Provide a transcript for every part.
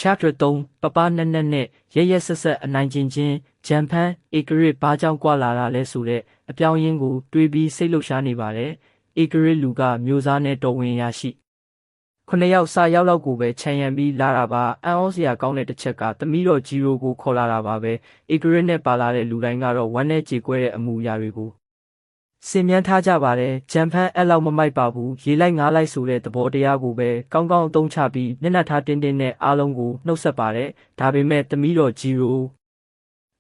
Chapter 3ပပနက်နက်နဲ့ရဲရဲဆက်ဆက်အနိုင်ကျင့်ခြင်းဂျမ်ဖန်ဧကရစ်ဘာကြောင့်ကွာလာတာလဲဆိုတဲ့အပြောင်းရင်းကိုတွေးပြီးစိတ်လှုပ်ရှားနေပါတယ်ဧကရစ်လူကမျိုးစားနဲ့တော်ဝင်ရရှိ9ယောက်စာရောက်လောက်ကိုပဲခြံရံပြီးလာတာပါအန်အောစရာကောင်းတဲ့တစ်ချက်ကသမီးတော်ဂျီရိုကိုခေါ်လာတာပါပဲဧကရစ်နဲ့ပါလာတဲ့လူတိုင်းကတော့ဝမ်းနဲ့ကြေကွဲတဲ့အမှုအရာတွေကိုစင်မြန်းထားကြပါတယ်ဂျမ်ဖန်အဲ့လောက်မမိုက်ပါဘူးရေလိုက်ငါးလိုက်ဆိုတဲ့သဘောတရားကိုပဲကောင်းကောင်းအသုံးချပြီးမျက်နှာထားတင်းတင်းနဲ့အားလုံးကိုနှုတ်ဆက်ပါတယ်ဒါပေမဲ့သမီးတော်ဂျီရိ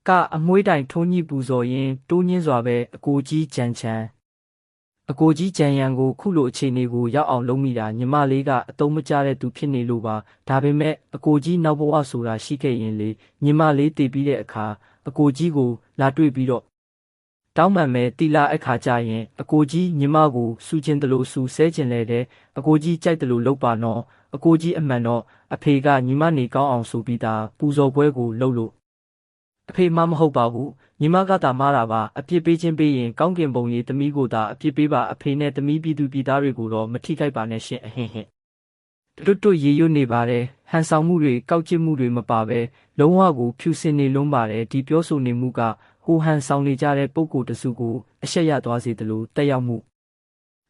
ုကအမွှေးတိုင်ထုံးညှိပူဇော်ရင်းတိုးညင်းစွာပဲအကိုကြီးဂျန်ချန်အကိုကြီးဂျန်ရန်ကိုခုလိုအခြေအနေကိုရောက်အောင်လုပ်မိတာညီမလေးကအတုံးမကျတဲ့သူဖြစ်နေလို့ပါဒါပေမဲ့အကိုကြီးနောက်ဘဝဆိုတာရှိခဲ့ရင်လေညီမလေးတည်ပြီးတဲ့အခါအကိုကြီးကိုလာတွေ့ပြီးတော့တောင်းပန်မဲ့တီလာအခါကြရင်အကိုကြီးညီမကိုစူချင်းတလို့စူဆဲကျင်လဲတဲ့အကိုကြီးကြိုက်တယ်လို့လုပ်ပါနော်အကိုကြီးအမှန်တော့အဖေကညီမနေကောင်းအောင်ဆိုပြီးသားပူဇော်ပွဲကိုလုပ်လို့အဖေမဟုတ်ပါဘူးညီမကသာမားတာပါအပြစ်ပေးခြင်းပေးရင်ကောင်းကင်ဘုံကြီးသမီးကိုသာအပြစ်ပေးပါအဖေနဲ့သမီးပြည်သူပြည်သားတွေကိုတော့မထိခိုက်ပါနဲ့ရှင်အဟင်ဟင်တွတ်ရေရွတ်နေပါတယ်ဟန်ဆောင်မှုတွေကောက်ကျစ်မှုတွေမပါပဲလုံးဝကိုဖြူစင်နေလုံးပါတယ်ဒီပြောဆိုနေမှုကဟိုဟန်ဆောင်နေကြတဲ့ပုံကိုတစုကိုအရှက်ရသွားစေသလိုတက်ရောက်မှု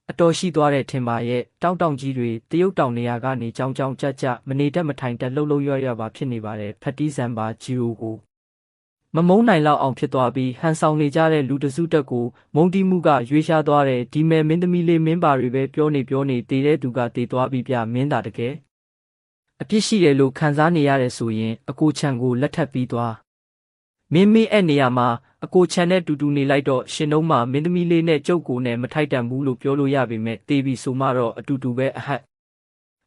အတော်ရှိသွားတဲ့ထင်ပါရဲ့တောင်ကြီးတွေတရုတ်တောင်နေရာကနေကြောင်ကြကြမနေတတ်မထိုင်တတ်လှုပ်ရွပါဖြစ်နေပါတယ်ဖက်တီးဆန်ပါဂျီရိုကိုမမုန်းနိုင်လောက်အောင်ဖြစ်သွားပြီးဟန်ဆောင်နေကြတဲ့လူတစုတက်ကိုမုန်းတီးမှုကရွေးရှားသွားတယ်ဒီမဲ့မင်းသမီးလေးမင်းပါတွေပဲပြောနေတည်တဲ့သူကတည်သွားပြီးပြမင်းသာတကယ်အပြစ်ရှိတယ်လို့ခံစားနေရတယ်ဆိုရင်အကိုချန်ကိုလက်ထပ်ပြီးသွားမင်းအဲ့နေရာမှာအကိုချန်နဲ့တူနေလိုက်တော့ရှင်တို့မှမင်းသမီးလေးနဲ့ကျုပ်ကိုနဲ့မထိုက်တန်ဘူးလို့ပြောလို့ရပေမဲ့တေးပြီးဆိုမှတော့အတူပဲအဟတ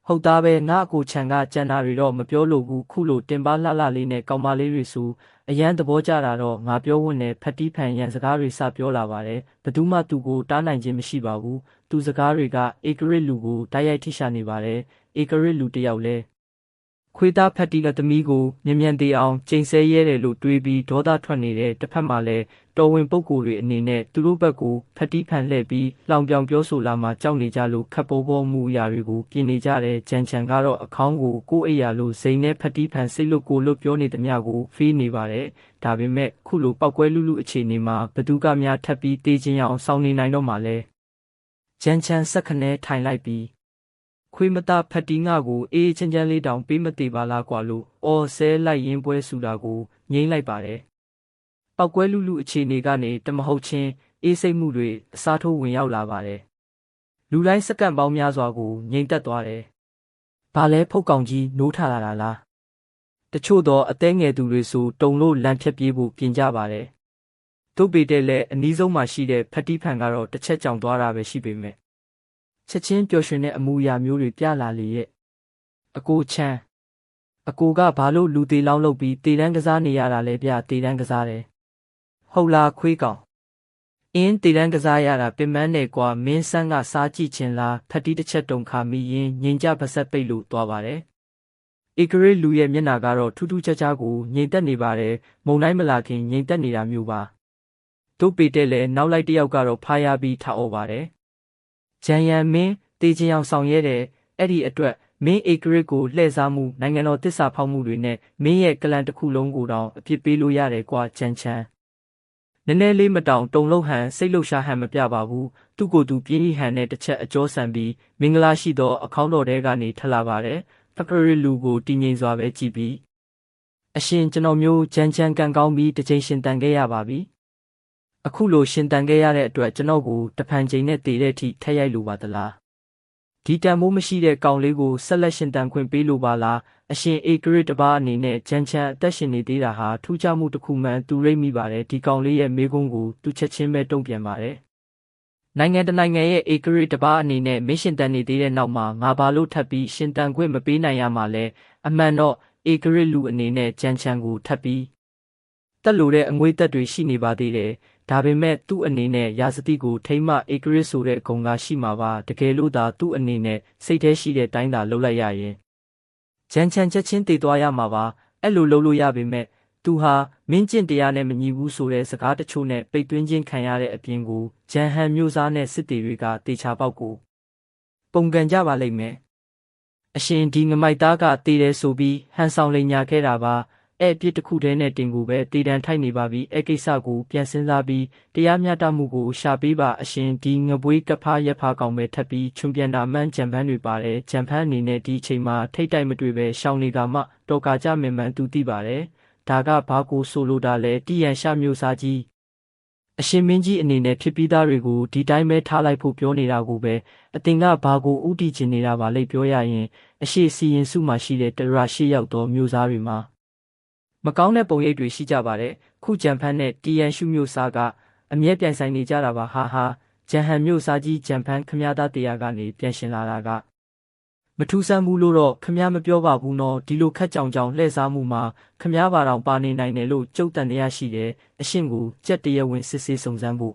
်ဟုတ်သားပဲငါအကိုချန်ကကြံတာတွေတော့မပြောလို့ဘူးခုလိုတင်ပါလှလေးနဲ့ကောင်မလေးတွေဆိုအရန်သဘောကျတာတော့ငါပြောဝင်နဲ့ဖက်တီးဖန်ရန်စကားတွေစပြောလာပါတယ်ဘသူမှသူကိုတားနိုင်ခြင်းမရှိပါဘူးသူစကားတွေကဧကရစ်လူကိုတိုက်ရိုက်ထိရှာနေပါတယ်ဧကရစ်လူတယောက်လဲခွေးသားဖက်တီကသမီးကိုမြန်သေးအောင်ကျိန်ဆဲရဲတယ်လို့တွေးပြီးဒေါသထွက်နေတဲ့တစ်ဖက်မှာလည်းတော်ဝင်ပုဂ္ဂိုလ်တွေအနေနဲ့သူတို့ဘက်ကိုဖက်တီးဖန်လှည့်ပြီးလောင်ပြောင်ပြောဆိုလာမှကြောက်နေကြလို့ခပ်ပေါ်မှုအရာတွေကိုပြင်နေကြတဲ့ဂျန်ချန်ကတော့အခေါင်းကိုကိုယ့်အိယာလို့စိန်နဲ့ဖက်တီးဖန်စိတ်လို့ကိုလို့ပြောနေသမျှကိုဖေးနေပါတယ်ဒါပေမဲ့ခုလိုပောက်ကွဲလူအခြေအနေမှာဘသူကများထပ်ပြီးတေးချင်းအောင်စောင်းနေနိုင်တော့မှလဲဂျန်ချန်ဆက်ခနဲထိုင်လိုက်ပြီးခွေးမသားဖက်တီးငါကိုအေးချမ်းချမ်းလေးတောင်ပေးမသေးပါလားကွာလို့အော်ဆဲလိုက်ရင်းပွဲဆူတာကိုငိမ့်လိုက်ပါတယ်ပောက်ကွဲလူအခြေအနေကနေတမဟုတ်ချင်းအေးစိတ်မှုတွေအစားထိုးဝင်ရောက်လာပါတယ်လူတိုင်းစက္ကန့်ပေါင်းများစွာကိုငြိမ်သက်သွားတယ်ဘာလဲဖုတ်ကောင်ကြီးနိုးထလာတာလားတချို့တော့အသေးငယ်သူတွေဆိုတုံလို့လမ်းဖြတ်ပြေးဖို့ပြင်ကြပါတယ်တို့ပေတဲ့လဲအနီးဆုံးမှာရှိတဲ့ဖက်တီးဖန်ကတော့တစ်ချက်ကြောင်သွားတာပဲရှိပေမဲ့ချက်ချင်းပျော်ရွှင်တဲ့အမူအရာမျိုးတွေပြလာလေရဲ့အကိုချမ်းအကိုကဘာလို့လူသေးလောင်းလုပ်ပြီးတေတန်းကစားနေရတာလဲဗျတေတန်းကစားတယ်ဟုတ်လားခွေးကောင်အင်းတေတန်းကစားရတာပင်မနဲ့ကွာမင်းဆန်းကစားကြည့်ချင်လားဖက်တီးတစ်ချက်တုံခါမိရင်ငင်ကြပါဆက်ပိတ်လို့သွားပါတယ်ဧကရစ်လူရဲ့မျက်နှာကတော့ထူးထူးခြားခြားကိုငြိမ်သက်နေပါတယ်မုံတိုင်းမလာခင်ငြိမ်သက်နေတာမျိုးပါတို့ပေတဲ့လဲနောက်လိုက်တယောက်ကတော့ဖားရပြီးထားအော်ပါတယ်ဂျန်ရန်မင်းတေးချင်အောင်ဆောင်ရဲတယ်အဲ့ဒီအတွက်မင်းဧကရစ်ကိုလှည့်စားမှုနိုင်ငံတော်တစ္ဆာဖောက်မှုတွေနဲ့မင်းရဲ့ကလန်တစ်ခုလုံးကိုတောင်အပြစ်ပေးလို့ရတယ်ကွာဂျန်ချန်နည်းနည်းလေးမတောင်တုံလုံးဟန်စိတ်လှုပ်ရှားဟန်မပြပါဘူးသူ့ကိုယ်သူပြင်းဟန်နဲ့တစ်ချက်အကျော်ဆန်ပြီးမင်္ဂလာရှိသောအခေါင်းတော်ထဲကနေထလာပါတယ်ဖက်ဖရီလူကိုတည်ငြိမ်စွာပဲကြည့်ပြီးအရှင်ကျွန်တော်မျိုးဂျန်ချန်ကန်ကောင်းပြီးတစ်ချိန်ရှင်တန်ခဲ့ရပါပြီအခုလိုရှင်တန်ခဲ့ရတဲ့အတွက်ကျွန်တော်ကိုတဖန်ချိန်နဲ့တည်တဲ့အထိထက်ရိုက်လိုပါသလားဒီတန်မိုးမရှိတဲ့ကောင်လေးကိုဆက်လက်ရှင်တန်ခွင့်ပေးလိုပါလားအရှင်ဧကရစ်တပါးအနေနဲ့ဂျန်ချန်အသက်ရှင်နေသေးတာဟာထူးခြားမှုတစ်ခုမှန်သူရိပ်မိပါတယ်ဒီကောင်လေးရဲ့မေးခွန်းကိုသူချက်ချင်းပဲတုံ့ပြန်ပါတယ်နိုင်ငံတနိုင်ငံရဲ့ဧကရစ်တပါးအနေနဲ့မင်းရှင်တန်နေသေးတဲ့နောက်မှာငါဘာလို့ထပ်ပြီးရှင်တန်ခွင့်မပေးနိုင်ရမှာလဲအမှန်တော့ဧကရစ်လူအနေနဲ့ဂျန်ချန်ကိုထပ်ပြီးတက်လို့တဲ့အငွေသက်တွေရှိနေပါသေးတယ်ဒါပေမဲ့သူ့အနေနဲ့ရာဇတိကိုထိမ့်မဧကရစ်ဆိုတဲ့ဂုံကရှိမှာပါတကယ်လို့သာသူ့အနေနဲ့စိတ်ထဲရှိတဲ့တိုင်းသာလှုပ်လိုက်ရရင်ဂျန်ချန်ချက်ချင်းတည်သွားရမှာပါအဲ့လိုလှုပ်လို့ရပေမဲ့သူဟာမင်းကျင့်တရားနဲ့မညီဘူးဆိုတဲ့စကားတချို့နဲ့ပိတ်သွင်းခြင်းခံရတဲ့အပြင်ကိုဂျန်ဟန်မျိုးစားနဲ့စစ်တီတွေကတေချာပေါက်ကိုပုံကန်ကြပါလိမ့်မယ် အရှင်ဒီငမိုက်သားကတည်တယ်ဆိုပြီးဟန်ဆောင်လိန်ညာခဲ့တာပါအဲ့ပြစ်တစ်ခုတည်းနဲ့တင်ကိုပဲတည်တံထိုက်နေပါပြီအဲ့ကိစ္စကိုပြန်စဉ်းစားပြီးတရားမျှတမှုကိုရှာပေးပါအရှင်ဒီငပွေးကဖားရက်ဖားကောင်ပဲထပ်ပြီးချွန်ပြန်တာမှန်းကြံပန်းတွေပါတယ်ကြံပန်းအနေနဲ့ဒီချိန်မှာထိတ်တိုက်မတွေ့ပဲရှောင်းနေကမှတော်ကာကြမင်မှန်သူသိပါတယ်ဒါကဘာကိုဆိုလိုတာလဲတိရန်ရှာမျိုးစားကြီးအရှင်မင်းကြီးအနေနဲ့ဖြစ်ပြီးသားတွေကိုဒီတိုင်းပဲထားလိုက်ဖို့ပြောနေတာကိုပဲအတင်ကဘာကိုဥတီချင်နေတာပါလိမ့်ပြောရရင်အရှိစီရင်စုမှာရှိတဲ့တရရှိရောက်သောမျိုးစားတွေမှာမကောင်းတဲ့ပုံရိပ်တွေရှိကြပါတယ်ခုကြံဖန်းနဲ့တီယန်ရှုမျိုးစားကအမြဲပြိုင်ဆိုင်နေကြတာပါဟာဂျန်ဟန်မျိုးစားကြီးကြံဖန်းခမရသားတရားကနေပြန်ရှင်လာတာကမထူးဆန်းဘူးလို့တော့ခမရမပြောပါဘူးနော်ဒီလိုခက်ကြောင်ကြောင်လှည့်စားမှုမှာခမရပါတောင်ပါနေနိုင်တယ်လို့ကြုတ်တန်တရားရှိတယ်အရှင်ကိုကြက်တရဝင်စစ်စစ်စုံစမ်းဖို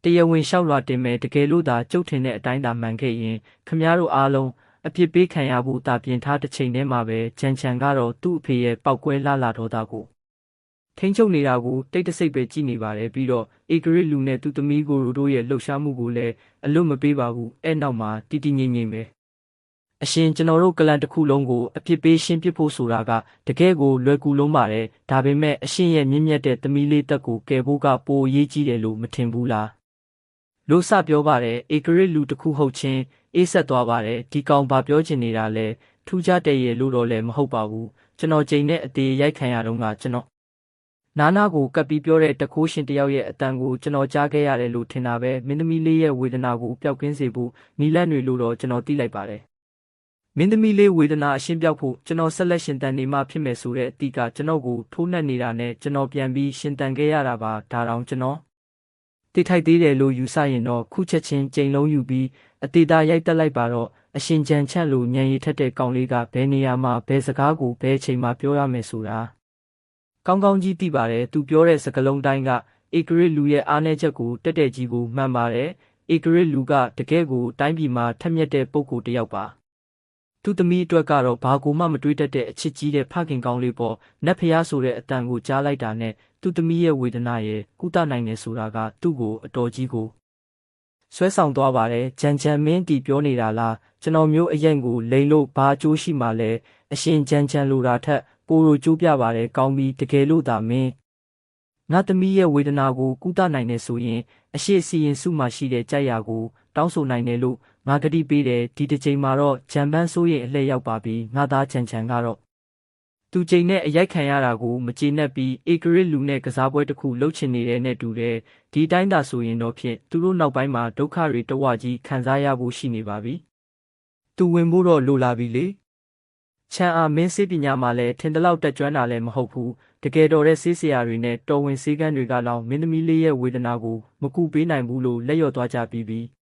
့တရားဝင်လျှောက်လွှာတင်မယ်တကယ်လို့သာကြုတ်ထင်တဲ့အတိုင်းသာမှန်ခဲ့ရင်ခမရတို့အားလုံးအပြစ်ပေးခံရဖို့တာပြင်ထားတစ်ချိန်တည်းမှာပဲဂျန်ချန်ကတော့သူ့အဖေရဲ့ပောက်ကွဲလာတော်တာကိုထိန်းချုပ်နေတာကိုတိတ်တဆိတ်ပဲကြည့်နေပါတယ်ပြီးတော့ဧကရစ်လူနဲ့သူ့သမီးကိုတို့ရဲ့လှုပ်ရှားမှုကိုလည်းအလွတ်မပေးပါဘူးအဲ့နောက်မှာတီတီငိမ့်ငိမ့်ပဲအရှင်ကျွန်တော်တို့ကလန်တစ်ခုလုံးကိုအပြစ်ပေးရှင်းပစ်ဖို့ဆိုတာကတကယ်ကိုလွယ်ကူလုံးပါတယ်ဒါပေမဲ့အရှင်ရဲ့မြင့်မြတ်တဲ့သမီးလေးတက်ကိုကယ်ဖို့ကပိုအရေးကြီးတယ်လို့မထင်ဘူးလားလို့စပြောပါတယ်ဧကရစ်လူတစ်ခုဟုတ်ချင်းအေးဆက်သွားပါတယ်ဒီကောင်ဘာပြောချင်နေတာလဲထူးခြားတဲ့ရဲ့လို့တော့လည်းမဟုတ်ပါဘူးကျွန်တော်ချိန်နဲ့အသေးရိုက်ခံရတော့ကကျွန်တော်နာကိုကပ်ပြီးပြောတဲ့တခိုးရှင်တယောက်ရဲ့အတန်ကိုကျွန်တော်ကြားခဲ့ရတယ်လို့ထင်တာပဲမင်းသမီးလေးရဲ့ဝေဒနာကိုပျောက်ကင်းစေဖို့နီလန့်တွေလို့တော့ကျွန်တော်သိလိုက်ပါတယ်မင်းသမီးလေးဝေဒနာအရှင်းပြောက်ဖို့ကျွန်တော်ဆက်လက်ရှင်တန်နေမှဖြစ်မယ်ဆိုတဲ့အတိကကျွန်တော်ကိုထိုးနှက်နေတာနဲ့ကျွန်တော်ပြန်ပြီးရှင်တန်ခဲ့ရတာပါဒါတောင်ကျွန်တော်တိထိုက်သေးတယ်လို့ယူဆရင်တော့ခုချက်ချင်းကြိမ်လုံးယူပြီးအသေးသားရိုက်တက်လိုက်ပါတော့အရှင်ကြံချန့်လိုညံရည်ထက်တဲ့ကောင်လေးကဘယ်နေရာမှာဘယ်စကားကိုဘယ်ချိန်မှာပြောရမယ်ဆိုတာကောင်းကောင်းကြီးသိပါတယ်သူပြောတဲ့စကားလုံးတိုင်းကဧကရစ်လူရဲ့အားနည်းချက်ကိုတက်တဲ့ကြီးကိုမှန်ပါတယ်ဧကရစ်လူကတကယ်ကိုတိုင်းပြည်မှာထက်မြက်တဲ့ပုဂ္ဂိုလ်တစ်ယောက်ပါသူသမီးအတွက်ကတော့ဘာကိုမှမတွေးတတ်တဲ့အချစ်ကြီးတဲ့ဖခင်ကောင်းလေးပေါ့နတ်ဖျားဆိုတဲ့အတန်ကိုကြားလိုက်တာနဲ့သူသမီးရဲ့ဝေဒနာရဲ့ကုသနိုင်တယ်ဆိုတာကသူ့ကိုအတော်ကြီးကိုဆွဲဆောင်သွားပါတယ်ဂျန်ဂျန်မင်းတီပြောနေတာလားကျွန်တော်မျိုးအရင်ကိုလိန်လို့ဘာအကျိုးရှိမှလဲအရှင်ဂျန်ဂျန်လိုတာထက်ပိုလိုကျိုးပြပါတယ်ကောင်းပြီးတကယ်လို့သာမင်းငါသမီးရဲ့ဝေဒနာကိုကုသနိုင်တယ်ဆိုရင်အရှိစီရင်စုမှရှိတဲ့ကြိုက်ရာကိုတောင်းဆိုနိုင်တယ်လို့ငါကတိပေးတယ်ဒီတစ်ချိန်မှာတော့ဂျန်ပန်းဆိုးရင်အလှည့်ရောက်ပါပြီငါသားဂျန်ဂျန်ကတော့သူချိန်နဲ့အရိုက်ခံရတာကိုမကျေနပ်ပြီးဧကရစ်လူနဲ့ကစားပွဲတစ်ခုလှုပ်ချင်နေတဲ့နဲ့တူတယ်ဒီတိုင်းသာဆိုရင်တော့ဖြင့်သူတို့နောက်ပိုင်းမှာဒုက္ခတွေတဝကြီးခံစားရဖို့ရှိနေပါပြီသူဝင်ဖို့တော့လိုလာပြီလေချန်အားမင်းစေးပညာမှာလည်းထင်တလောက်တက်ကြွတာလည်းမဟုတ်ဘူးတကယ်တော့တဲ့ဆေးဆရာတွေနဲ့တော်ဝင်ဆေးကန်းတွေကလောင်မင်းသမီးလေးရဲ့ဝေဒနာကိုမကူပေးနိုင်ဘူးလို့လက်လျော့သွားကြပြီ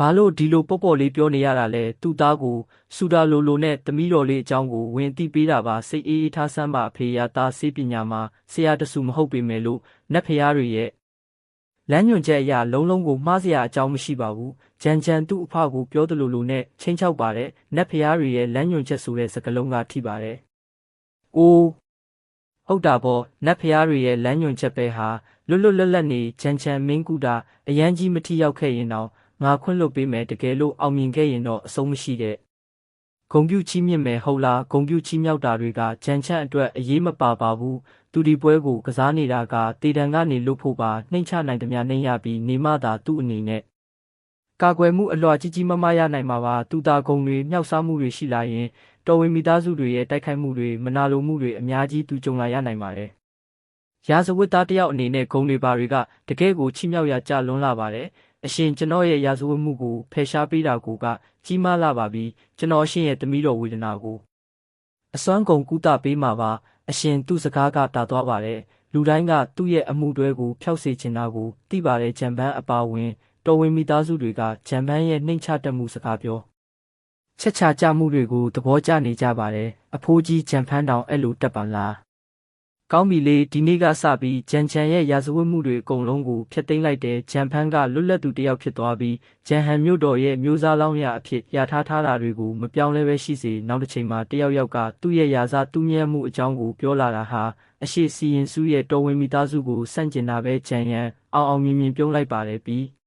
းဘာလို့ဒီလိုပေါ့ပေါ့လေးပြောနေရတာလဲသူ့သားကိုစူဒါလိုနဲ့သမီးတော်လေးအကြောင်းကိုဝင်သိပေးတာပါစိတ်အေးအေးထားစမ်းပါအဖေရသားဆေးပညာမှာဆရာတဆူမဟုတ်ပေမဲ့လို့နတ်ဖျားတွေရဲ့လမ်းညွှန်ချက်အရလုံးကိုမှားစရာအကြောင်းမရှိပါဘူးဂျန်ဂျန်သူ့အဖကိုပြောသလိုနဲ့ချင်းချောက်ပါတယ်နတ်ဖျားတွေရဲ့လမ်းညွှန်ချက်ဆိုတဲ့စကားလုံးကထိပါတယ်အိုးဟုတ်တာပေါ့နတ်ဖျားတွေရဲ့လမ်းညွှန်ချက်ပဲဟာလွတ်လပ်နေဂျန်ဂျန်မင်းကူတာအရန်ကြီးမထိရောက်ခဲ့ရင်တော့ငါခွင့်လွတ်ပေးမယ်တကယ်လို့အောင်မြင်ခဲ့ရင်တော့အဆုံးမရှိတဲ့ဂုံပြူချီးမြင့်မယ်ဟုတ်လားဂုံပြူချီးမြောက်တာတွေကဂျန်ချန့်အတွက်အရေးမပါဘူးသူဒီပွဲကိုကစားနေတာကတေတံကနေလွတ်ဖို့ပါနှိမ့်ချနိုင်သမျှနှိမ့်ရပြီးနေမသာသူ့အနေနဲ့ကာကွယ်မှုအလွှာကြီးမရနိုင်မှာပါသူတာဂုံတွေမြောက်စားမှုတွေရှိလာရင်တော်ဝင်မိသားစုတွေရဲ့တိုက်ခိုက်မှုတွေမနာလိုမှုတွေအများကြီးသူကြုံလာရနိုင်ပါတယ်ရာဇဝတ်သားတယောက်အနေနဲ့ဂုံတွေပါတွေကတကယ်ကိုချီးမြှောက်ရကြလွန်းလာပါတယ်အရှင်ကျွန်တော်ရဲ့ရာဇဝတ်မှုကိုဖယ်ရှားပေးတာကိုကကြီးမားလာပါပြီကျွန်တော်အရှင်ရဲ့သမီးတော်ဝေဒနာကိုအစွမ်းကုန်ကုသပေးမှာပါအရှင်သူ့စကားကတာသွားပါတယ်လူတိုင်းကသူ့ရဲ့အမှုတွဲကိုဖျောက်စေချင်တာကိုသိပါတယ်ဂျန်ပန်းအပါဝင်တော်ဝင်မိသားစုတွေကဂျန်ပန်းရဲ့နှိမ့်ချတတ်မှုစကားပြောချက်ချကြမှုတွေကိုသဘောကျနေကြပါတယ်အဖိုးကြီးဂျန်ဖန်းတောင်အဲ့လိုတက်ပါလားကောင်းပြီလေဒီနေ့ကစပြီးဂျန်ချန်ရဲ့ရာဇဝတ်မှုတွေအကုန်လုံးကိုဖျက်သိမ်းလိုက်တဲ့ဂျန်ဖန်းကလွတ်လပ်သူတစ်ယောက်ဖြစ်သွားပြီးဂျန်ဟန်မြို့တော်ရဲ့မျိုးစားလောင်းရအဖြစ်ရထားတာတွေကိုမပြောင်းလဲပဲရှိစေနောက်တစ်ချိန်မှာတယောက်ကသူ့ရဲ့ရာဇတူးမြတ်မှုအကြောင်းကိုပြောလာတာဟာအရှိစီရင်စုရဲ့တော်ဝင်မိသားစုကိုစန့်ကျင်တာပဲဂျန်ရန်အောင်မြင်ပြုံးလိုက်ပါတယ်ပြီး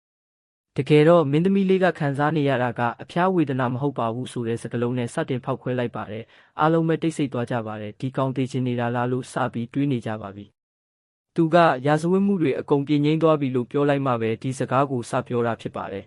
တကယ်တော့မင်းသမီးလေးကခံစားနေရတာကအဖျားဝေဒနာမဟုတ်ပါဘူးဆိုတဲ့စကားလုံးနဲ့စတင်ဖောက်ခွဲလိုက်ပါတယ်အားလုံးပဲတိတ်ဆိတ်သွားကြပါတယ်ဒီကောင်သေးချင်နေတာလားလို့စပြီးတွေးနေကြပါပြီသူကရာဇဝတ်မှုတွေအကုန်ပြင်းငိမ့်သွားပြီလို့ပြောလိုက်မှပဲဒီစကားကိုစပြောတာဖြစ်ပါတယ်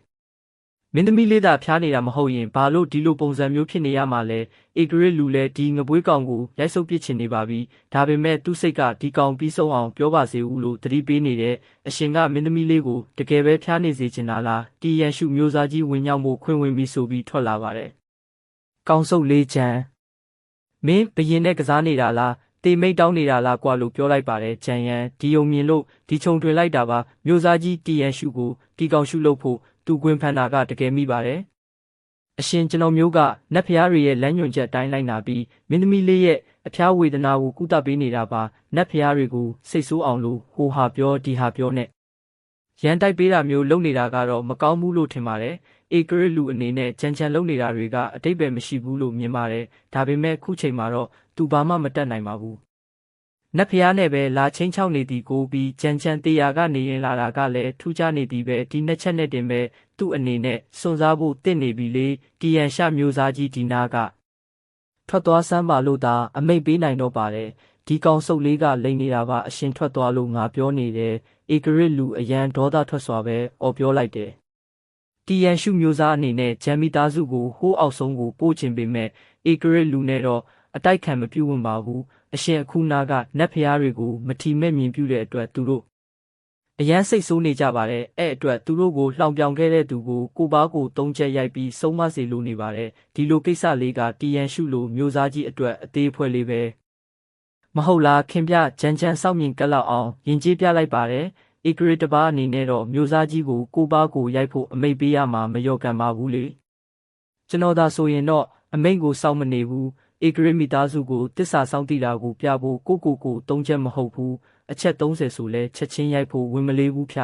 မင်းသမီးလေးသာဖျားနေတာမဟုတ်ရင်ဘာလို့ဒီလိုပုံစံမျိုးဖြစ်နေရမှာလဲဧကရစ်လူလဲဒီငပွေးကောင်ကိုရိုက်ဆုပ်ပစ်ချင်နေပါပြီဒါပေမဲ့သူ့စိတ်ကဒီကောင်ပြီးဆုံးအောင်ပြောပါစေဦးလို့သတိပေးနေတဲ့အရှင်ကမင်းသမီးလေးကိုတကယ်ပဲဖျားနေစေချင်တာလားတီရန်ရှုမျိုးစားကြီးဝင်ရောက်မှုခွင့်ဝင်ပြီးဆိုပြီးထွက်လာပါတယ်ကောင်ဆုပ်လေးချမ်းမင်းဘရင်နဲ့ကစားနေတာလားတေမိတ်တောင်းနေတာလားကွာလို့ပြောလိုက်ပါတယ်ဂျန်ရန်ဒီယုံမြင်လို့ဒီခြုံတွင်လိုက်တာပါမျိုးစားကြီးတီရန်ရှုကိုတီကောင်ရှုလို့ဖို့သူကွင်းဖန်တာကတကယ်မိပါတယ်အရှင်ကျွန်တော်မျိုးကနတ်ဖျားတွေရဲ့လမ်းညွှန်ချက်အတိုင်းလိုက်နာပြီးမင်းသမီးလေးရဲ့အဖျားဝေဒနာကိုကုသပေးနေတာပါနတ်ဖျားတွေကိုစိတ်ဆိုးအောင်လို့ဟိုဟာပြောဒီဟာပြောနဲ့ရန်တိုက်ပေးတာမျိုးလုပ်နေတာကတော့မကောင်းဘူးလို့ထင်ပါတယ်ဧကရစ်လူအနေနဲ့ကြမ်းကြမ်းလုပ်နေတာတွေကအတိတ်ပဲမရှိဘူးလို့မြင်ပါတယ်ဒါပေမဲ့ခုချိန်မှာတော့သူဘာမှမတတ်နိုင်ပါဘူးနတ်ဖျားနဲ့ပဲလာချင်းချောင်းနေသည်ကိုပြီးကြမ်းကြမ်းတရားကနေရင်လာတာကလည်းထူးခြားနေသည်ပဲဒီနှစ်ချက်နဲ့တင်ပဲသူ့အနေနဲ့စွန့်စားဖို့တင့်နေပြီလေတီရန်ရှမျိုးစားကြီးဒီနာကထွက်သွားစမ်းပါလို့သာအမိတ်ပေးနိုင်တော့ပါတယ်ဒီကောင်စုပ်လေးကလိန်နေတာပါအရှင်ထွက်သွားလို့ငါပြောနေတယ်ဧကရစ်လူအရန်ဒေါသထွက်စွာပဲအော်ပြောလိုက်တယ်တီရန်ရှုမျိုးစားအနေနဲ့ဂျမ်မီသားစုကိုဟိုးအောက်ဆုံးကိုပို့ချင်ပေမဲ့ဧကရစ်လူနဲ့တော့အတိုက်ခံမပြုတ်ဝင်ပါဘူးအရှင်အခုနာကနတ်ဖျားတွေကိုမထီမဲ့မြင်ပြုတဲ့အတွက်သူတို့အရန်စိတ်ဆိုးနေကြပါတယ်အဲ့အတွက်သူတို့ကိုလှောင်ပြောင်ခဲ့တဲ့သူကိုကိုပါကိုသုံးချက်ရိုက်ပြီးဆုံးမစေလိုနေပါတယ်ဒီလိုကိစ္စလေးကတီရန်ရှုလိုမျိုးစားကြီးအတွက်အသေးဖွဲလေးပဲမဟုတ်လားခင်ဗျဂျန်ဂျန်စောင့်မြင်ကက်လောက်အောင်ယဉ်ကျေးပြလိုက်ပါတယ်ဧကရစ်တပါအနေနဲ့တော့မျိုးစားကြီးကိုကိုပါကိုရိုက်ဖို့အမိတ်ပေးရမှာမလျော့ကန်ပါဘူးလေကျွန်တော်သာဆိုရင်တော့အမိတ်ကိုစောင့်မနေဘူးဧကရစ်မိသားစုကိုတစ္ဆာစောင့်တည်တာကိုပြဖို့ကိုသုံးချက်မဟုတ်ဘူးအချက်30ဆိုလဲချက်ချင်းရိုက်ဖို့ဝင်မလေးဘူးဖြ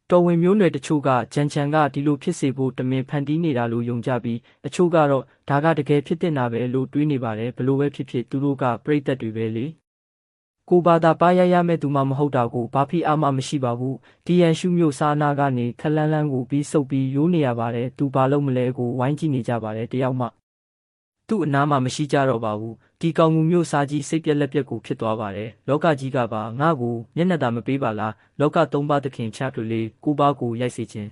တော်ဝင်မျိုးနွယ်တချို့ကဂျန်ချန်ကဒီလိုဖြစ်စေဖို့တမင်ဖန်တီးနေတာလို့ယုံကြပြီးအချို့ကတော့ဒါကတကယ်ဖြစ်တင်တာပဲလို့တွေးနေပါတယ်ဘလို့ပဲဖြစ်ဖြစ်သူတို့ကပြိသက်တွေပဲလေကိုဘာသာပါရရမဲ့သူမှမဟုတ်တာကိုဘာဖြစ်အားမှမရှိပါဘူးဒီရန်ရှုမျိုးစားနာကနေခလန်းလန်းကိုပြီးစုပ်ပြီးရိုးနေရပါတယ်သူဘာလို့မလဲကိုဝိုင်းကြည့်နေကြပါတယ်တယောက်မှသူ့အနားမှာမရှိကြတော့ပါဘူးဒီကောင်မှုမျိုးစားကြီးစိတ်ပြက်လက်ပြက်ကိုဖြစ်သွားပါတယ်လောကကြီးကပါငါ့ကိုမျက်နှာသာမပေးပါလားလောကသုံးပါးသခင်ချတ်လေးကိုပါကိုရိုက်စေခြင်း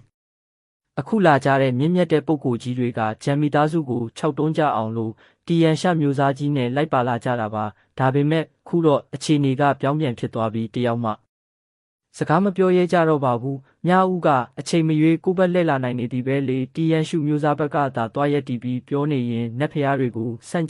အခုလာကြတဲ့မြင့်မြတ်တဲ့ပုံကိုကြီးတွေကဂျမ်မီသားစုကိုခြောက်တွန်းကြအောင်လို့တီရန်ရှမျိုးစားကြီးနဲ့လိုက်ပါလာကြတာပါဒါပေမဲ့ခုတော့အခြေအနေကပြောင်းပြန်ဖြစ်သွားပြီးတယောက်မှစကားမပြောရဲကြတော့ပါဘူးမြားဦးကအချိန်မရွေးကိုဘက်လှည့်လာနိုင်နေသည်ပဲလေတီရန်ရှမျိုးစားဘက်ကသာတွားရက်တီးပြီးပြောနေရင်နတ်ဖျားတွေကိုစန့်